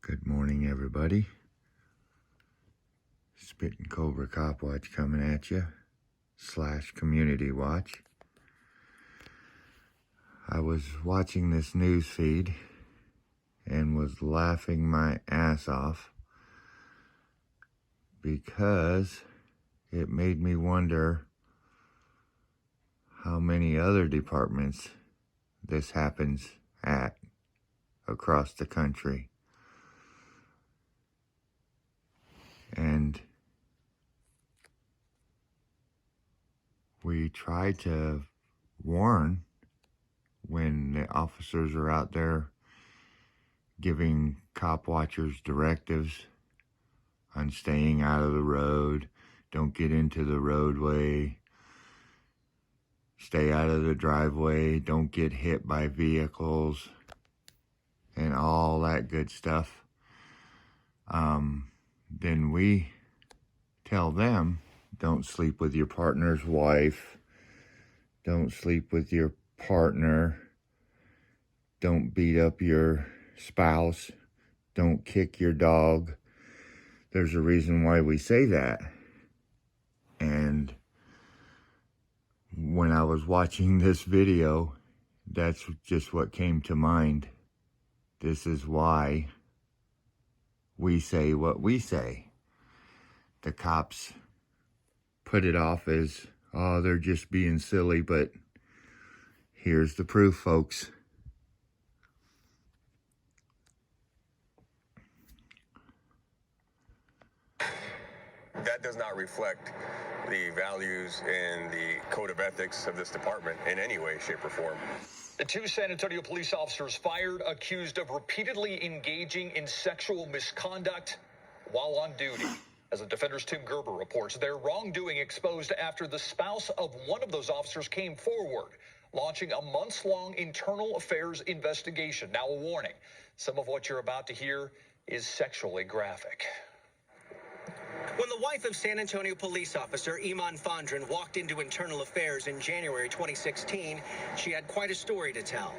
Good morning, everybody. Spittin' Cobra Cop Watch coming at you, / Community Watch. I was watching this news feed and was laughing my ass off because it made me wonder how many other departments this happens at across the country. And we try to warn when the officers are out there giving cop watchers directives on staying out of the road, don't get into the roadway, stay out of the driveway, don't get hit by vehicles, and all that good stuff. Then we tell them, don't sleep with your partner's wife, don't sleep with your partner, don't beat up your spouse, don't kick your dog. There's a reason why we say that. And when I was watching this video, that's just what came to mind. This is why we say what we say. The cops put it off as, oh, they're just being silly, but here's the proof, folks. That does not reflect the values and the code of ethics of this department in any way, shape, or form. The two San Antonio police officers fired, accused of repeatedly engaging in sexual misconduct while on duty. As the Defender's Tim Gerber reports, their wrongdoing exposed after the spouse of one of those officers came forward, launching a months-long internal affairs investigation. Now, a warning, some of what you're about to hear is sexually graphic. When the wife of San Antonio police officer Iman Fondren walked into Internal Affairs in January 2016, she had quite a story to tell.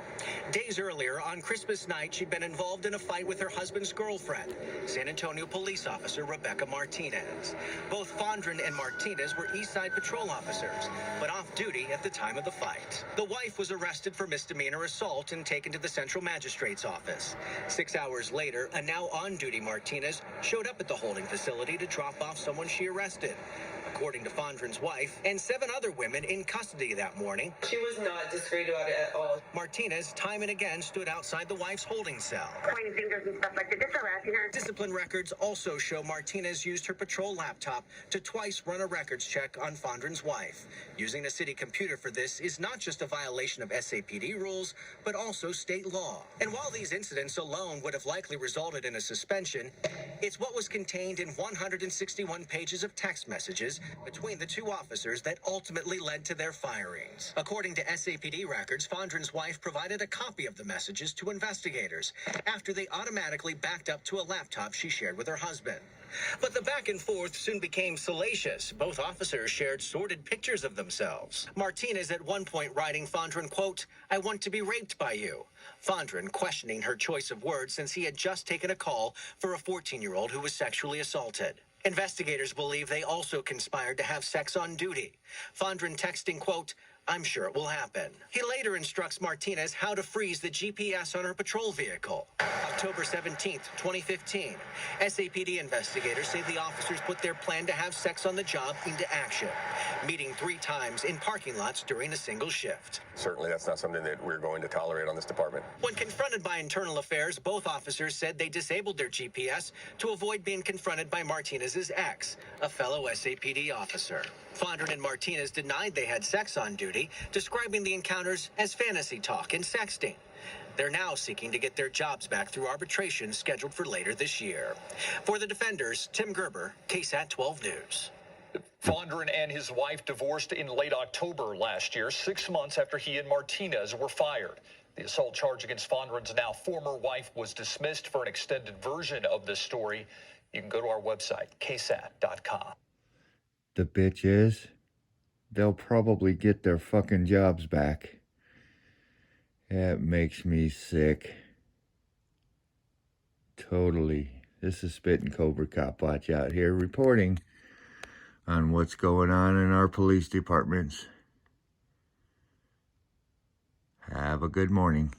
Days earlier, on Christmas night, she'd been involved in a fight with her husband's girlfriend, San Antonio police officer Rebecca Martinez. Both Fondren and Martinez were East Side patrol officers, but off duty at the time of the fight. The wife was arrested for misdemeanor assault and taken to the Central Magistrate's office. 6 hours later, a now on-duty Martinez showed up at the holding facility to drop off someone she arrested. According to Fondren's wife and 7 other women in custody that morning, she was not discreet about it at all. Martinez time and again stood outside the wife's holding cell. Pointing fingers and stuff like that. Just harassing her. Discipline records also show Martinez used her patrol laptop to twice run a records check on Fondren's wife. Using a city computer for this is not just a violation of SAPD rules, but also state law. And while these incidents alone would have likely resulted in a suspension, it's what was contained in 161 pages of text messages between the two officers that ultimately led to their firings. According to SAPD records, Fondren's wife provided a copy of the messages to investigators after they automatically backed up to a laptop she shared with her husband. But the back and forth soon became salacious. Both officers shared sordid pictures of themselves. Martinez at one point writing Fondren, quote, "I want to be raped by you." Fondren questioning her choice of words since he had just taken a call for a 14-year-old who was sexually assaulted. Investigators believe they also conspired to have sex on duty. Fondren texting, quote, "I'm sure it will happen." He later instructs Martinez how to freeze the GPS on her patrol vehicle. October 17th, 2015. SAPD investigators say the officers put their plan to have sex on the job into action, meeting 3 times in parking lots during a single shift. Certainly, that's not something that we're going to tolerate on this department. When confronted by Internal Affairs, both officers said they disabled their GPS to avoid being confronted by Martinez's ex, a fellow SAPD officer. Fondren and Martinez denied they had sex on duty, describing the encounters as fantasy talk and sexting. They're now seeking to get their jobs back through arbitration scheduled for later this year. For the Defenders, Tim Gerber, KSAT 12 News. Fondren and his wife divorced in late October last year, 6 months after he and Martinez were fired. The assault charge against Fondren's now former wife was dismissed. For an extended version of this story, you can go to our website, ksat.com. The bitch is, they'll probably get their fucking jobs back. That makes me sick to Totally. This is Spittin' Cobra Cop Watch out here reporting on what's going on in our police departments. Have a good morning.